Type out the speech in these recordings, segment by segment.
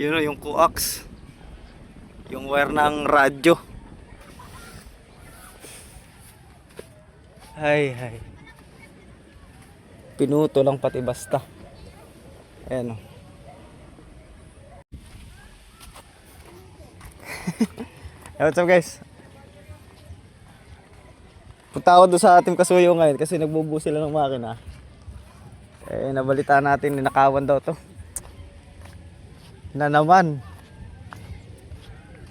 Yun o, yung coax. Yung wire ng radyo. Hay. Pinuto lang pati basta. Ayan o. What's up guys? Punta ako doon sa ating kasuyo ngayon kasi nagbubuo sila ng makina. Nabalita natin, ninakawan daw to. Na naman.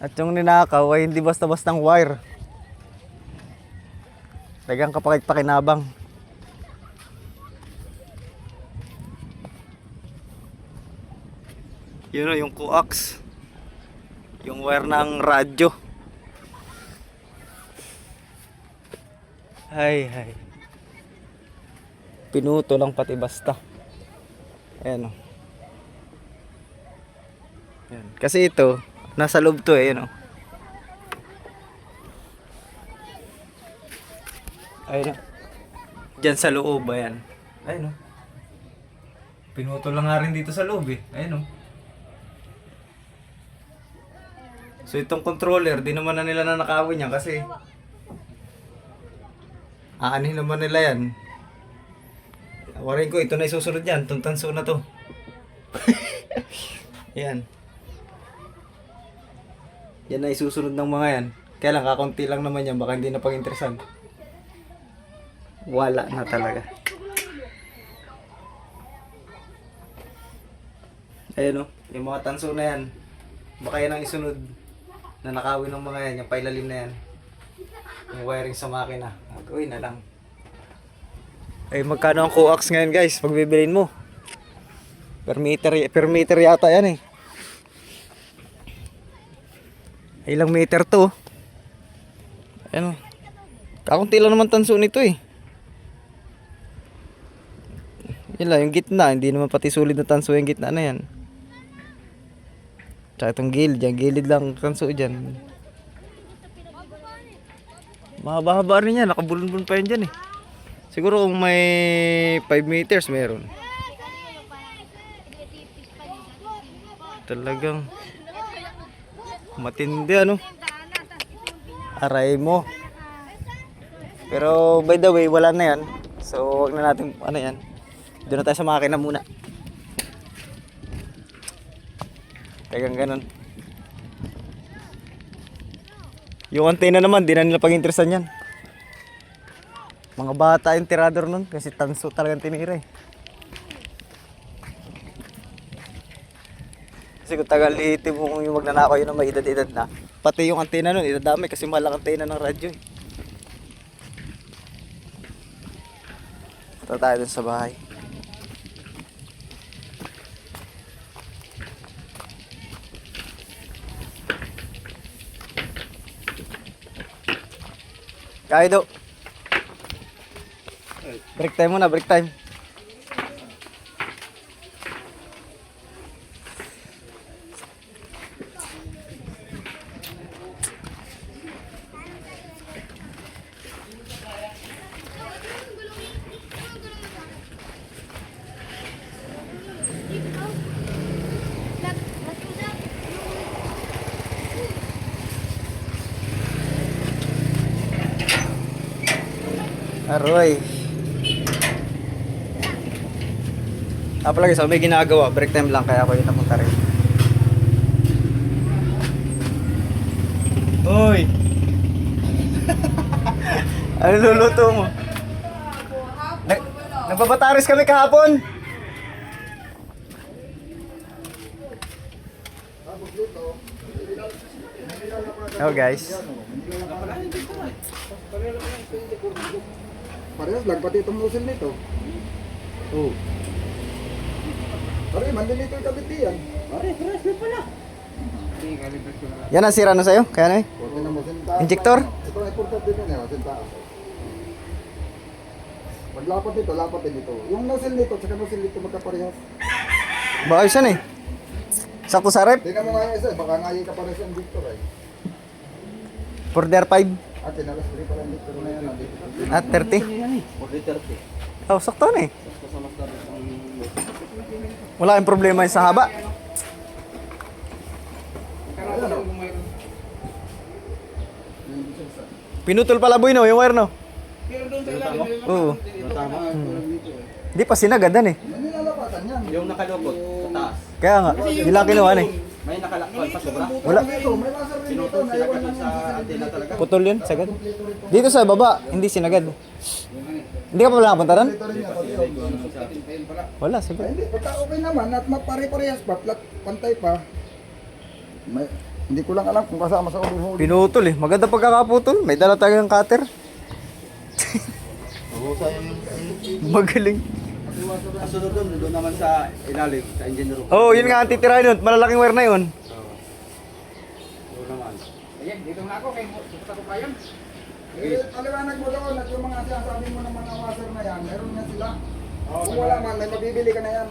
At yung ninakaw ay hindi basta-bastang wire. Dagang kapakit-pakinabang. Yun o, yung coax. Yung wire ng radyo. Hay. Pinuto lang pati basta. Ayan o. Ayan. Kasi ito, nasa loob to eh, yun o. Ayun o. Diyan sa loob, ayan. Ayun o. Pinuto lang nga rin dito sa loob eh. Ayun o. So itong controller, di naman na nila nanakawin niya kasi aanin naman nila yan. Warin ko, ito na isusunod yan. Itong tanso na to. Yan. Yan na isusunod ng mga yan. Kaya lang, kakunti lang naman yan. Baka hindi na pag-interesan. Wala na talaga. Ayan o. Yung mga tanso na yan. Baka yan ang isunod na nakawin ng mga yan. Yung pailalim na yan. Yung wiring sa makina. Gawin na lang. Ay, magkano ang coax ngayon guys pag bibilin mo? Per meter yata yan eh. Ay, ilang meter to? Ayan o. Kakunti lang naman tanso nito eh. Yan lang, yung gitna. Hindi naman pati sulit na tanso yung gitna na yan. Tsaka itong gilid. Yung gilid lang tanso dyan. Mahaba-haba rin yan. Nakabulun-bulun pa yan dyan eh. Siguro kung may 5 meters meron. Talagang matindi ano. Aray mo. Pero by the way, wala na yan. So wag na natin ano yan. Doon na tayo sa makina muna. Talagang ganun. Yung antena naman, di na nila pag-interesan yan. Mga bata yung tirador nun kasi tanso talagang tinira eh. Kasi kung tagal-ihiti mo kung yung magnanakaw yun na may edad-edad na. Pati yung antena nun, idadamay kasi mahal ang antena ng radyo eh. Punta tayo dun sa bahay. Kaido. Break time muna, break time. Aroy. Palagi sa may ginagawa, break time lang kaya ako yung napunta rin. Hoy! Ano luluto mo? Nagbabataris kami kahapon! Hello guys. Parehas lang, pati itong nozzle nito. Oo. Pare, manlilito yung kabit yan. Pare, parehas lang pala. Yan ang sira na sa'yo? Kaya na eh? Injector? Ito ay purtot dito niya, sinta. Pag lapat dito, lapat din dito. Yung nozzle nito, tsaka nozzle dito magkaparehas. Ba, ayos yan eh. Sakto sa rep? Tingnan mo nga yung isa, baka nga yung kaparehas yung Victor ay. Order 5 At tinalas rin pala yung Victor na yan. at 30. Order 30. Oh, sakto na eh. Wala kang problema yun sa haba. Pinutol pala boy no, yung wire no. Pero doon sa ilalim, Oo. ito tama. Di pa sinagadan eh. May nilalapatan yan. Yung nakalukot sa taas. Kaya nga, nila kinuha eh. May nakalakot pa sobra. Wala. Dito, may laser din dito. Pinutol sila Naiwan kasi lang sa antena talaga. Putol yun, sagad. Dito sa baba, hindi sinagad. Hindi ka pa pala nakapunta doon? Dito rin yan. pati yun. Wala, sige. Ay, hindi. Pagka okay naman at mapare-parehas pa, pantay pa. Hindi ko lang alam kung kasama sa overhaul. Pinutol eh. Maganda pagkakaputol. May dala tayong cutter. Magaling. Kasunod doon naman sa ilalim, sa engine room. Oh, yun nga ang titirahin nun. Malalaking wire na yun. Doon naman. Ayan, dito na ako, kay pupunta ko pa yan. Paliwanag mo doon at yung mga sinasabi mo ng mga washer na yan, meron na sila. Kung wala man, may mabibili ka na yan.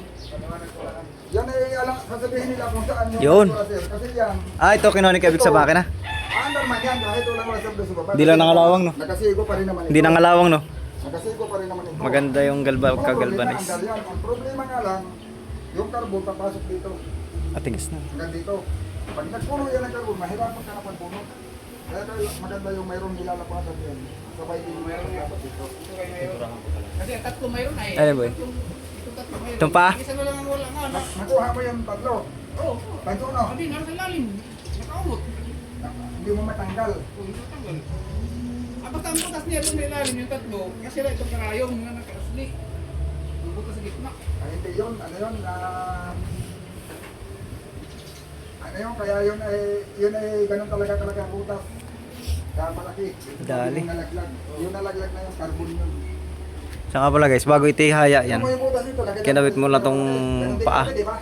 Yan ay alam, sasabihin nila kung saan yung Yun. washer. Kasi yan, Ah, ito kinuha ni Kevin sa makina. under man yan kahit walang washer doon sa baba. Hindi lang nangalawang no. Nakasigo pa rin naman ito. Hindi nangalawang no. Nakasigo pa rin naman ito. Maganda yung kagalvanize. Ang problema nga lang, yung carbon papasok dito. Atigas na. Hanggang dito. Pag nagpuno yan ng carbon, mahirapan ka na pagpuno. Kaya maganda yung mayroong nilalapatan yan. Sabay din mayroong dapat dito. Ito kayo mayroon. Kasi ang tatlo mayroon ay. Ano boy? Itong tatlo mayroon. Itong pa? Isa na lang ang wala nga. Nakuha mo yung tatlo. Oo. Tanso no? Hindi, nasa ilalim. Nakaumot. Hindi mo matanggal. Oo, hindi matanggal. Basta ang butas niya doon sa ilalim yung tatlo. Kasi lang itong karayong nga nakasli. Ang butas sa gitna. Ay, hindi yun. Ano yun? Ano yun? Kaya yun ay ganun talaga ang butas. Kaya malaki. Dali. Yung nalaglag. Yung nalaglag na yung carbon yun. Siya nga pala guys, bago itihaya yan. Ano mo yung butas dito? Lagyan Kinabit natin mo lang dito. tong Ganun din paa. kami, di ba?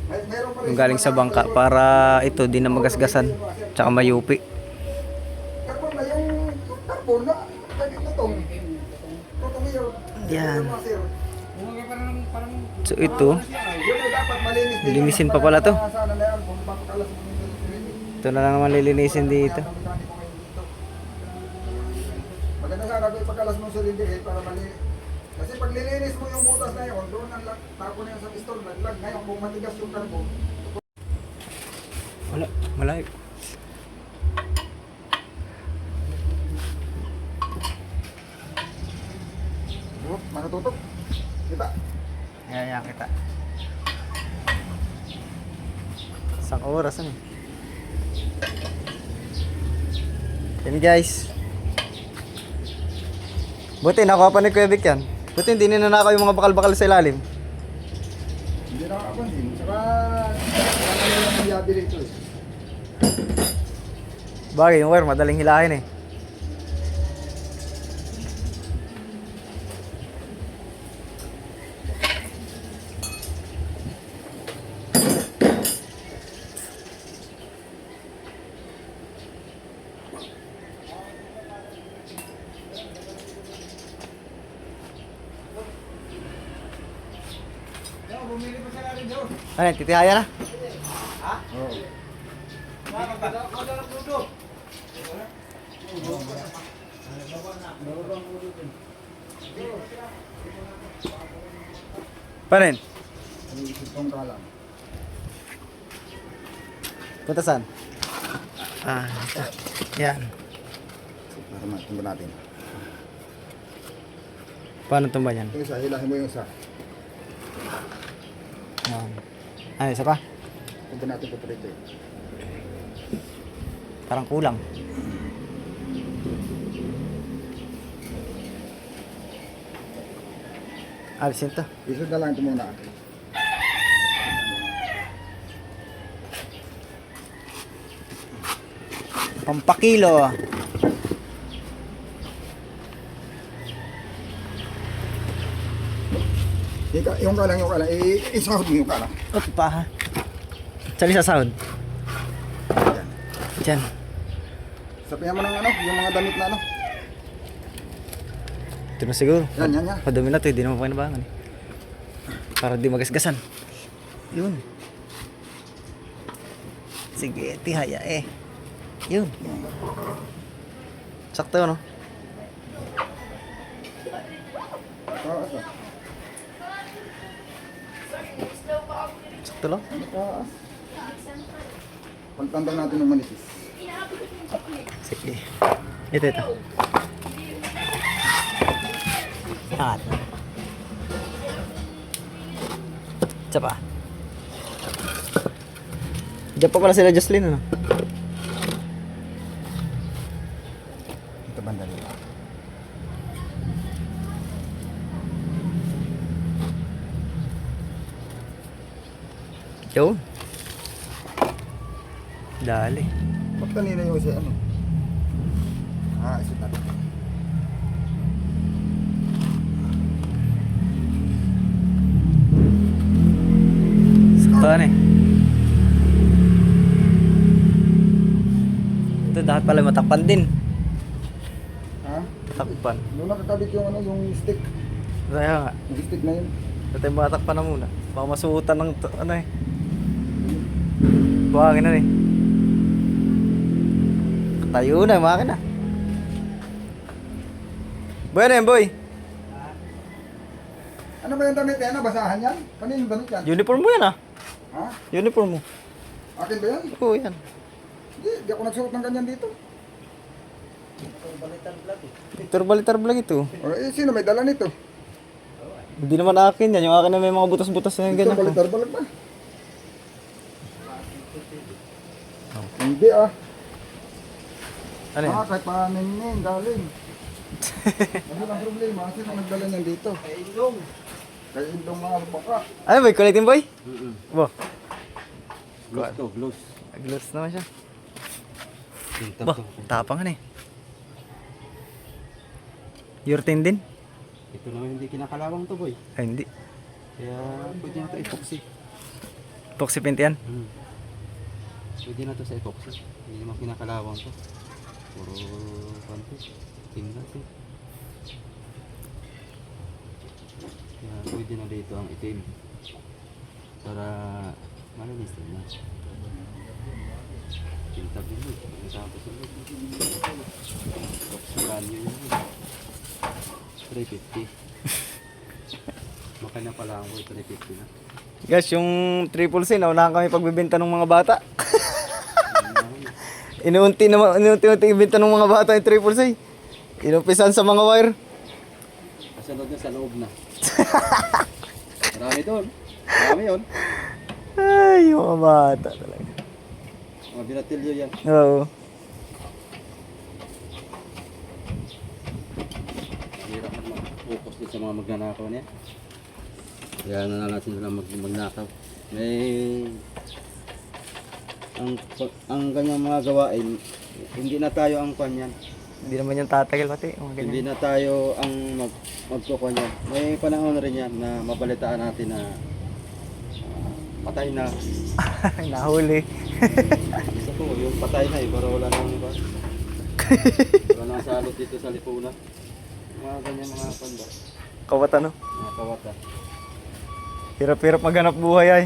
Meron pa rin Yung galing sa bangka para ito di na magasgasan. Tsaka mayupi. Carbon na yung carbon na. Tutong. Tutong yun. Yan. Yung mga sir. Bumaga parang So ito, Yun ay dapat malinis din. linisin pa pala to. Sana na yan, kung papakalas mo yung Ito na lang naman lilinisin dito. maganda sana kung ipagkalas mo sa lindigay para mali. Kasi pag nilinis mo yung butas na yun, doon ang tapo na yun sa pistol, naglag. Ngayon kung matigas yung carbon, Wala, malayo. matututok. Kita. Ayan kita. Isang oras ano. Yan guys. Buti nakuha pa ni Kuya Vic yan. Buti hindi ninanakaw yung mga bakal-bakal sa ilalim. Hindi nakakapansin. Saka, ano yung nangyari dito eh. Bagay yung wire, madaling hilahin eh. bumili pa siya natin doon. Ano, titihaya na? Oo. Paano yun? Itong kalang. Punta saan? Ah, ito. Yan. Para matumba natin. Paano tumba yan? Ito isa, hilahin mo yung isa. Yan. Ano, isa pa? Tumba natin po rito eh. Parang kulang. Alisin to. Isod na lang ito muna. Pampakilo. Yung kalang, isahod mo yung kalang. Opo pa ha. Sali sa sahod. Yan. Diyan. Sabihan mo ng ano, yung mga damit na ano. Ito na siguro. Yan. Madumi na to, hindi naman pinabangan eh. Para di magasgasan. Yun. Sige, tihaya eh. Yun. Sakto no? Oo, ito. Sakto lang. Mataas. Pagtanda natin ng manipis. Sige. Ito. Angat. Isa pa. Diyan pa pala sila Jocelyn, ano? Ito banda dito. Yun. Dali. Ba't kanina yung isa ano? Isip natin. Saktaan eh. Ito dapat pala matakpan din. Ha? Takpan. Doon nakakabit yung ano, yung stick. Kaya nga. Yung stick na yun. Ito yung matakpan na muna. Baka masuutan ng ano eh. Buhangin na eh. Tayo na yung makina. Boy na yan, boy. Ano ba yung damit yan? Basahan yan? Kanino damit yan? Uniform mo yan ah. Ha? Uniform mo. Akin ba yan? Oo yan. Hindi ako nagsuot ng ganyan dito. Turbalitar vlog ito. O, sino may dala nito? Hindi naman akin yan. Yung akin na may mga butas-butas na yung ganyan ko. Balitar-balag ba? Hindi ah. Ano yan? Kahit panin galing. Ano lang problema? Sino nagdala niyan dito? Kay Indong. Kay Indong mga baka. Ano boy? Kulitin boy? Bo. Gloss to, gloss. Gloss naman siya. Bo, tapang eh. Your tin din? Ito naman hindi kinakalawang to, boy. Ay hindi. Kaya pwede na to epoxy. Epoxy paint yan? Pwede na to sa epoxy. Hindi naman kinakalawang to. Puro kanto. Tingnan to. Kaya pwede na dito ang itim. Para malinis na. Tintab yun. Tapos ulit. Epoxy value yun. 350. Makanya pala ako 350 na. Guys, yung triple C, naunahan kami pagbibenta ng mga bata. Inuunti ibenta ng mga bata yung triple C. Inumpisan sa mga wire. Kasunod na sa loob na. Marami doon. Marami yun. Ay, yung mga bata talaga. Mga binatilyo yan. Oo. Hirap na mag-focus din sa mga magnanakaw niya. Kaya na natin sila magnakaw. May ang kanyang mga gawain, hindi na tayo ang kanyan. Hindi naman yung tatagal pati. Mga Hindi ganyan. na tayo ang magkukanyan. May panahon rin yan na mabalitaan natin na patay na. Nahuli. Isa po, yung patay na para wala nang iba. Wala nang salot dito sa lipunan. Mga ganyan mga panda. Kawat ano? Mga kawata. Hirap-hirap maghanap buhay ay.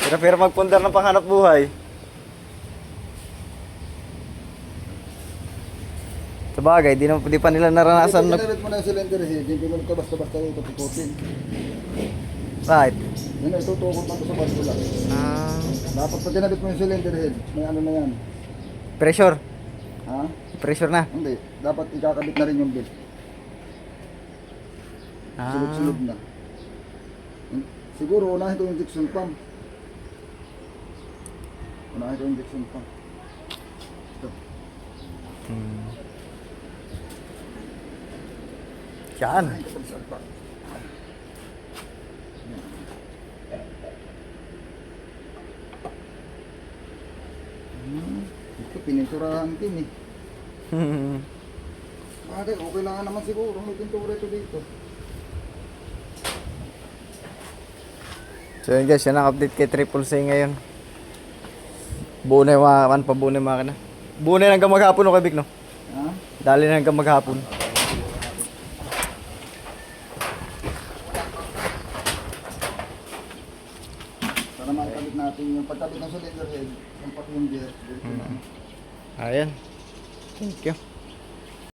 Hirap-hirap magpundar ng panghanap buhay. Sabagay, di pa nila naranasan Ito, ginamit mo na yung cylinder head. Hindi mo ito basta-basta ito pikutin. Right. Yun, itutukot mo ito sa basula. Dapat pag ginamit mo yung cylinder head, may ano na yan. Pressure. Ha? Pressure na. Hindi. Dapat ikakabit na rin yung belt. Sulog-sulog na. Siguro unahin ito yung injection pump. Unahin ito yung injection pump. Ito. Yan. Unahin ito sa pump. Ito pininturahan din eh. Bakit? Okay lang naman siguro. May pintura ito dito. So yun guys, yan ang update kay Triple C ngayon. Buo na yung mga, buo na yung makina. Buo na yung hanggang maghapon o kabik no? Ha? Dali na hanggang maghapon. Para makikabit natin yung pagkabit ng cylinder head, yung pati yung gear. Dito na. Ayan. Thank you.